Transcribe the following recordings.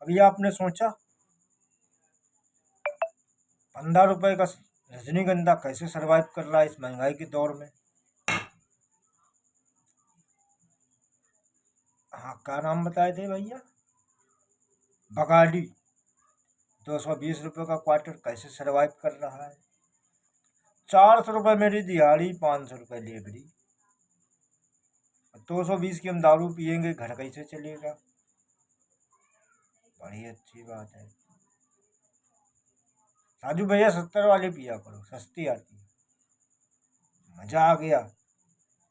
अभी आपने सोचा 15 रुपए का रजनीगंधा कैसे सरवाइव कर रहा है इस महंगाई के दौर में। हाँ, क्या नाम बताए थे भैया? बगाड़ी 220 रुपये का क्वार्टर कैसे सरवाइव कर रहा है। 400 रुपये मेरी दिहाड़ी, 500 रुपये लेबरी, 220 की हम दारू पियेंगे, घर कैसे चलेगा। बड़ी अच्छी बात है। राजू भैया 70 वाली पिया करो, सस्ती आती है। मजा आ गया।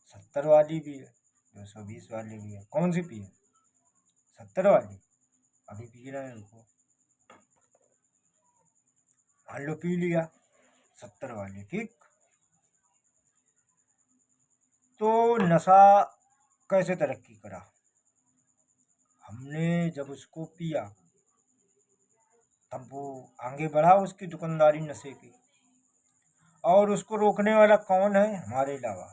70 वाली भी है, 220 वाली भी है। कौन सी पिए? 70 वाली। अभी पी रहे हैं उनको। मान लो पी लिया 70 वाली, ठीक। तो नशा कैसे तरक्की करा? हमने जब उसको पिया तब वो आगे बढ़ा उसकी दुकानदारी नशे की। और उसको रोकने वाला कौन है हमारे अलावा?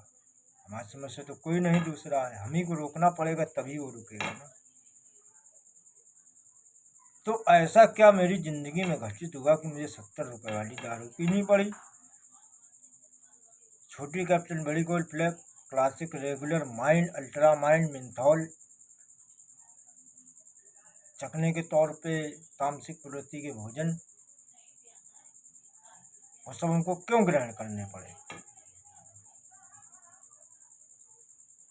हमारी समझ से तो कोई नहीं दूसरा है। हम ही को रोकना पड़ेगा तभी वो रुकेगा ना। तो ऐसा क्या मेरी जिंदगी में घटित हुआ कि मुझे 70 रुपये वाली दारू पीनी पड़ी? छोटी कैप्टन, बड़ी gold flake, classic, regular, mild, ultra mild, menthol चखने के तौर पे तामसिक प्रवृत्ति के भोजन, वो सब हमको क्यों ग्रहण करने पड़े?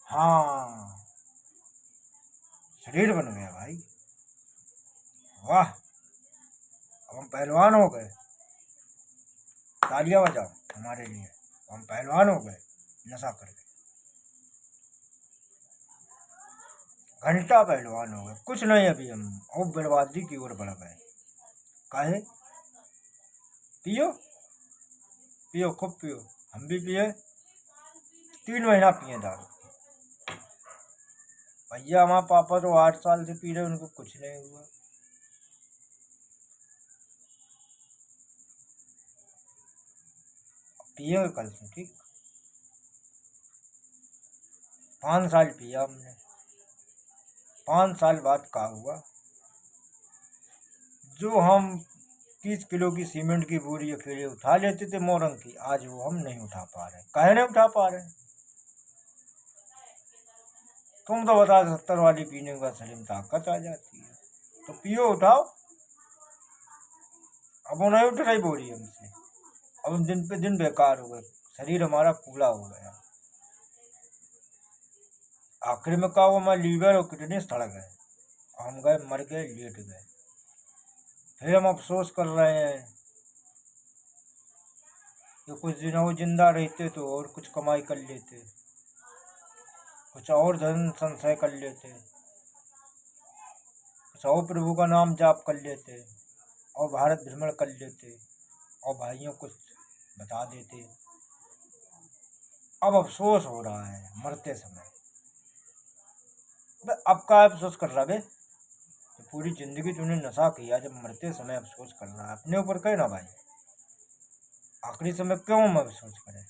हाँ, शरीर बन गया भाई। वाह, अब हम पहलवान हो गए। तालियां बजाओ हमारे लिए, हम पहलवान हो गए नशा करके। घंटा पहलवान हो गए। कुछ नहीं, अभी हम और बर्बादी की ओर बढ़ गए। काहे? पियो पियो, खूब पियो। हम भी पिए, 3 महीना पिए दारू। भैया हमारे पापा तो 8 साल से पी रहे, उनको कुछ नहीं हुआ। पिएंगे कल से, ठीक। 5 साल पिया हमने। 5 साल बाद का हुआ, जो हम 30 किलो की सीमेंट की बोरी अकेले उठा लेते थे मोरंग की, आज वो हम नहीं उठा पा रहे। काहे नहीं उठा पा रहे? तुम तो बता 70 वाली पीने के बाद शरीर में ताकत आ जाती है। तो पियो, उठाओ। अब वो नहीं उठ रही बोरी हमसे। अब हम दिन पे दिन बेकार हो गए, शरीर हमारा कूड़ा हो गया। आखिर में क्या हुआ, हमारे लीवर और किडनी सड़ गए, हम गए मर गए, लेट गए। फिर हम अफसोस कर रहे हैं कि कुछ दिन और जिंदा रहते तो और कुछ कमाई कर लेते, कुछ और धन संचय कर लेते, कुछ और प्रभु का नाम जाप कर लेते, और भारत भ्रमण कर लेते, और भाइयों कुछ बता देते। अब अफसोस हो रहा है मरते समय। अब का अफसोस कर रहा है? तो पूरी जिंदगी तूने नशा किया, जब मरते समय अफसोस कर रहा है अपने ऊपर, कहे ना भाई। आखिरी समय क्यों हम अफसोस करें?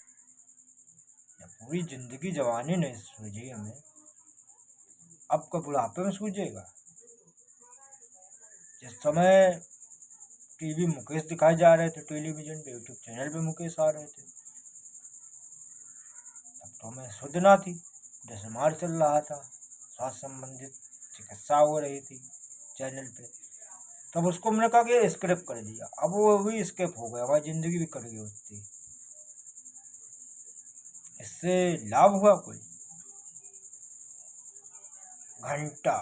पूरी जिंदगी जवानी नहीं सूझी हमें, अब का बुढ़ापे में सूझेगा। जिस समय टीवी मुकेश दिखाए जा रहे थे, टेलीविजन पे, यूट्यूब चैनल पे मुकेश आ रहे थे, तब तो हमें शुद्ध ना थी। डिसमार चल रहा था, स्वास्थ्य संबंधित चिकित्सा हो रही थी चैनल पे। तब उसको मैंने कहा कि स्क्रिप्ट कर दिया, अब वो भी स्किप हो गया, हमारी जिंदगी भी कट गई होती। इससे लाभ हुआ कोई? घंटा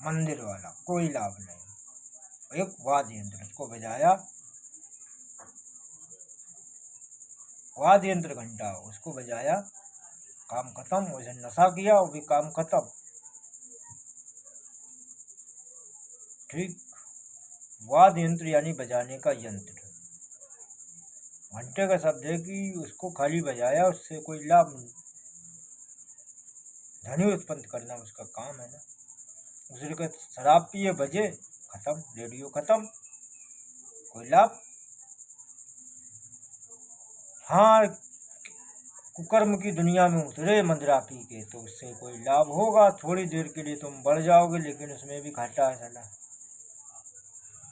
मंदिर वाला, कोई लाभ नहीं। एक वाद्य यंत्र उसको बजाया, वाद्य यंत्र घंटा, उसको बजाया, काम खत्म। वैसे नशा किया, वो भी काम खत्म, ठीक। वाद्य यंत्र यानी बजाने का यंत्र। घंटे का शब्द है कि उसको खाली बजाया, उससे कोई लाभ नहीं। ध्वनि उत्पन्न करना उसका काम है ना। दूसरे का शराब पिए, बजे, खत्म, रेडियो खत्म, कोई लाभ? हाँ, कुकर्म की दुनिया में उतरे मदिरा पी के तो उससे कोई लाभ होगा, थोड़ी देर के लिए तुम बढ़ जाओगे लेकिन उसमें भी घाटा है साला।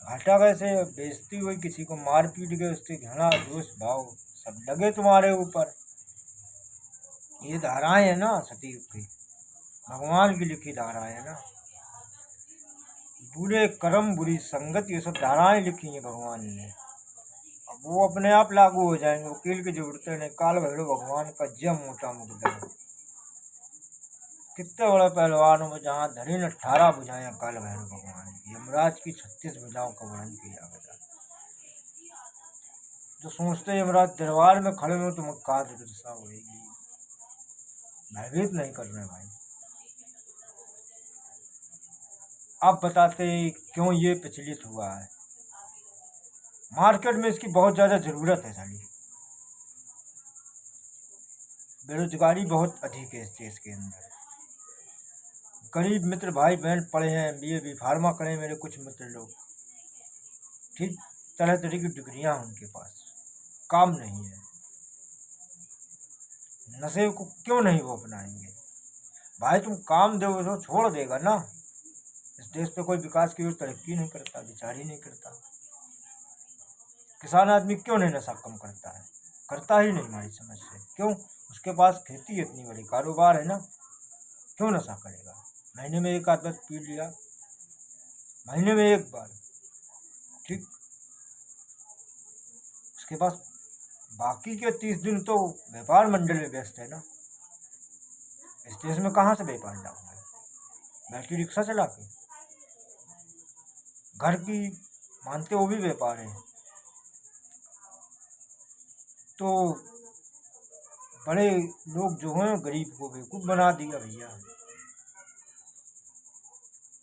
घाटा कैसे? बेइज्जती हुई, किसी को मार पीट गए, उससे घृणा दोष भाव सब लगे तुम्हारे ऊपर। ये धाराएं है ना सतयुग की, भगवान की लिखी धाराएं है ना। बुरे कर्म बुरी संगत ये सब धाराएं लिखी हैं भगवान ने। अब वो अपने आप लागू हो जाएंगे, वकील की जरूरत नहीं। काल भैरव भगवान का जय मोटा मुकदमा। कितने बड़े पहलवानों में जहाँ धरी न 18 भुजाएं काल भैरव भगवान की। यमराज की 36 भुजाओं का वर्णन किया गया। जो सोचते यमराज दरबार में खड़े हो तो का दुर्दशा होगी। भयभीत नहीं करना भाई। आप बताते क्यों ये प्रचलित हुआ है? मार्केट में इसकी बहुत ज़्यादा ज़रूरत है साली। बेरोजगारी बहुत अधिक है इस देश के अंदर। गरीब मित्र भाई बहन पढ़े हैं, MBA भी फार्मा करें मेरे कुछ मित्र लोग, ठीक, तरह तरह की डिग्रियां उनके पास, काम नहीं है। नशे को क्यों नहीं वो अपनाएंगे? भाई तुम काम दो तो छोड़ देगा ना। इस देश पे कोई विकास की ओर तरक्की नहीं करता, विचार ही नहीं करता। किसान आदमी क्यों नहीं नशा कम करता है? करता ही नहीं हमारी समझ से। क्यों? उसके पास खेती इतनी बड़ी कारोबार है ना, क्यों नशा करेगा? महीने में एक आदत पी लिया, महीने में एक बार, ठीक, उसके पास बाकी के 30 दिन तो व्यापार मंडल में व्यस्त है ना। इस देश में कहाँ से व्यापार लाऊंगा? बैटरी रिक्शा चला के घर की मानते वो भी व्यापार है। तो बड़े लोग जो हैं गरीब को बेवकूफ़ बना दिया भैया।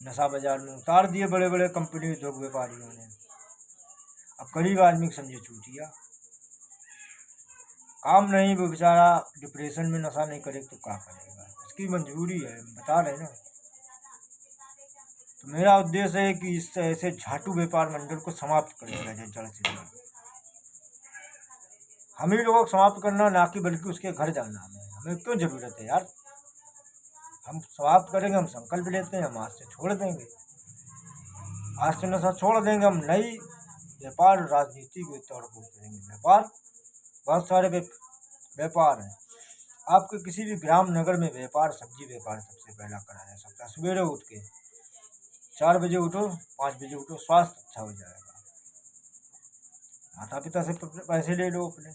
नशा बाजार में उतार दिए बड़े बड़े कंपनी उद्योग व्यापारियों ने। अब गरीब आदमी समझे चूतिया, काम नहीं, वो बेचारा डिप्रेशन में नशा नहीं करे तो क्या करेगा? इसकी मंजूरी है, बता रहे ना। तो मेरा उद्देश्य है कि इस ऐसे झाटू व्यापार मंडल को समाप्त कर दिया जाए जड़ से जड़। हम ही लोगों को समाप्त करना ना कि बल्कि उसके घर जाना हमें क्यों जरूरत है यार? हम समाप्त करेंगे, हम संकल्प लेते हैं, हम आज से छोड़ देंगे, आज से नशा छोड़ देंगे। हम नई व्यापार राजनीति के तौर पर करेंगे। व्यापार बहुत सारे व्यापार हैं। आपके किसी भी ग्राम नगर में व्यापार, सब्जी व्यापार सबसे पहला करा जा सकता है। सवेरे उठ के 4 बजे उठो, 5 बजे उठो, स्वास्थ्य अच्छा हो जाएगा। माता पिता से पैसे ले लो अपने,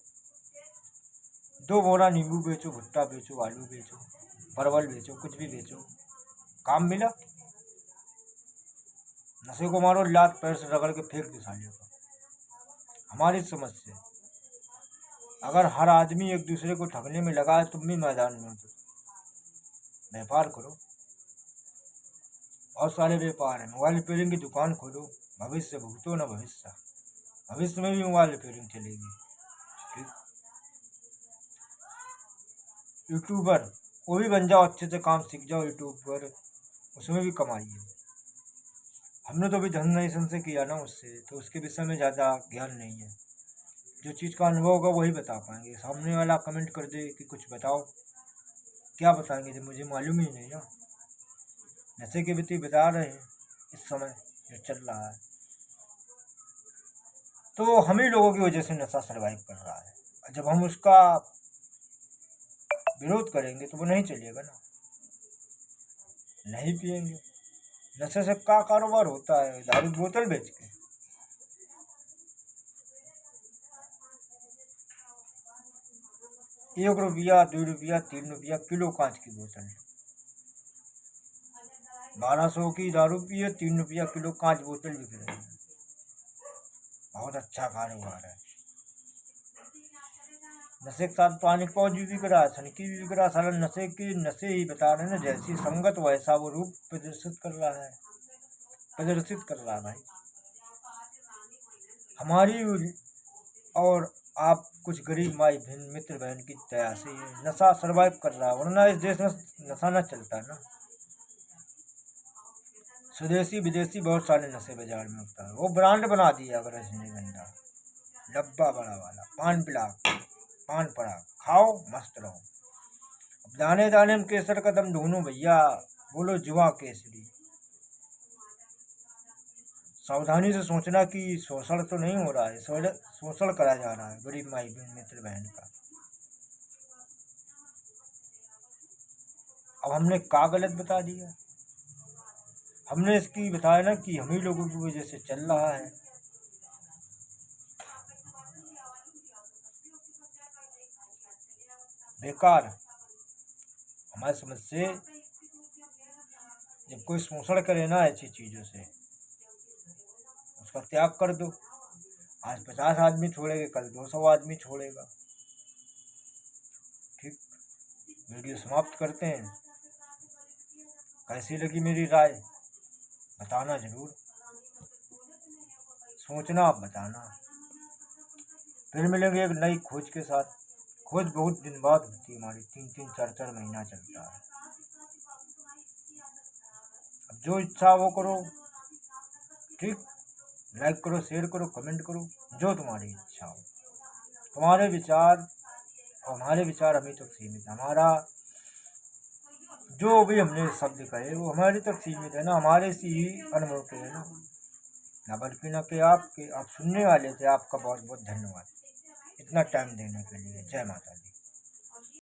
2 बोरा नींबू बेचो, भुट्टा बेचो, आलू बेचो, परवल बेचो, कुछ भी बेचो, काम मिला। नशे को मारो, लात पैर से रगड़ के फेंक दो सालियों को। हमारी समझ से अगर हर आदमी एक दूसरे को ठगने में लगा है, तुम भी मैदान में उतरो, व्यापार करो। बहुत सारे व्यापार है। मोबाइल रिपेयरिंग की दुकान खोलो, भविष्य भुगतो ना भविष्य। भविष्य में भी मोबाइल रिपेयरिंग चलेगी, ठीक। यूट्यूबर, वो भी बन जाओ, अच्छे से काम सीख जाओ यूट्यूबर, उसमें भी कमाइए। हमने तो अभी धन से किया ना उससे, तो उसके विषय में ज़्यादा ज्ञान नहीं है। जो चीज़ का अनुभव होगा वही बता पाएंगे। सामने वाला कमेंट कर दे कि कुछ बताओ, क्या बताएंगे जब मुझे मालूम ही नहीं ना। नशे के प्रति बता रहे हैं इस समय जो चल रहा है, तो हम ही लोगों की वजह से नशा सर्वाइव कर रहा है। और जब हम उसका विरोध करेंगे तो वो नहीं चलेगा ना, नहीं पिएंगे। नशे से क्या कारोबार होता है? दारू बोतल बेच के। 1 रुपया, 2 रुपया, 3 रुपया किलो कांच की बोतल। 1200 की दारू पिए, 3 रुपया किलो कांच बोतल बिक रही है। बहुत अच्छा कारोबार है। नशे के साथ पानी पौध भी बिक रहा है, सनकी भी बिक रहा है। सारा नशे ही बता रहे हैं ना, जैसी संगत वैसा वो रूप प्रदर्शित कर रहा है भाई। हमारी और आप कुछ गरीब माई बहन मित्र बहन की दया से ये नशा सर्वाइव कर रहा है, वरना इस देश में नशा न चलता ना। स्वदेशी विदेशी बहुत सारे नशे बाजार में उगता है। वो ब्रांड बना दिया अगर रजनीगंधा, डब्बा बड़ा वाला, पान पड़ा, खाओ मस्त रहो। अब दाने दाने में केसर का दम ढूंढो भैया, बोलो जुआ केसरी। सावधानी से सोचना कि शोषण तो नहीं हो रहा है, शोषण करा जा रहा है गरीब माई मित्र बहन का। अब हमने क्या गलत बता दिया? हमने इसकी बताया ना कि हम ही लोगों की वजह से चल रहा है। बेकार। हमारी समझ से जब कोई शोषण करे ना ऐसी चीज़ों से, उसका त्याग कर दो। आज 50 आदमी छोड़ेगा, कल 200 आदमी छोड़ेगा। ठीक, वीडियो समाप्त करते हैं। कैसी लगी मेरी राय बताना जरूर, सोचना आप बताना। फिर मिलेंगे एक नई खोज के साथ। खोज बहुत दिन बाद होती है हमारी, 3-3 4-4 महीना चलता है। अब जो इच्छा वो करो, ठीक, लाइक करो, शेयर करो, कमेंट करो, जो तुम्हारी इच्छा हो। तुम्हारे विचार और हमारे विचार अभी तक सीमित है। हमारा जो भी हमने शब्द कहे वो हमारे तक सीमित है ना, हमारे से ही अनुभव के है ना बल्कि ना कि आपके। आप सुनने वाले थे, आपका बहुत बहुत धन्यवाद इतना टाइम देने के लिए। जय माता दी।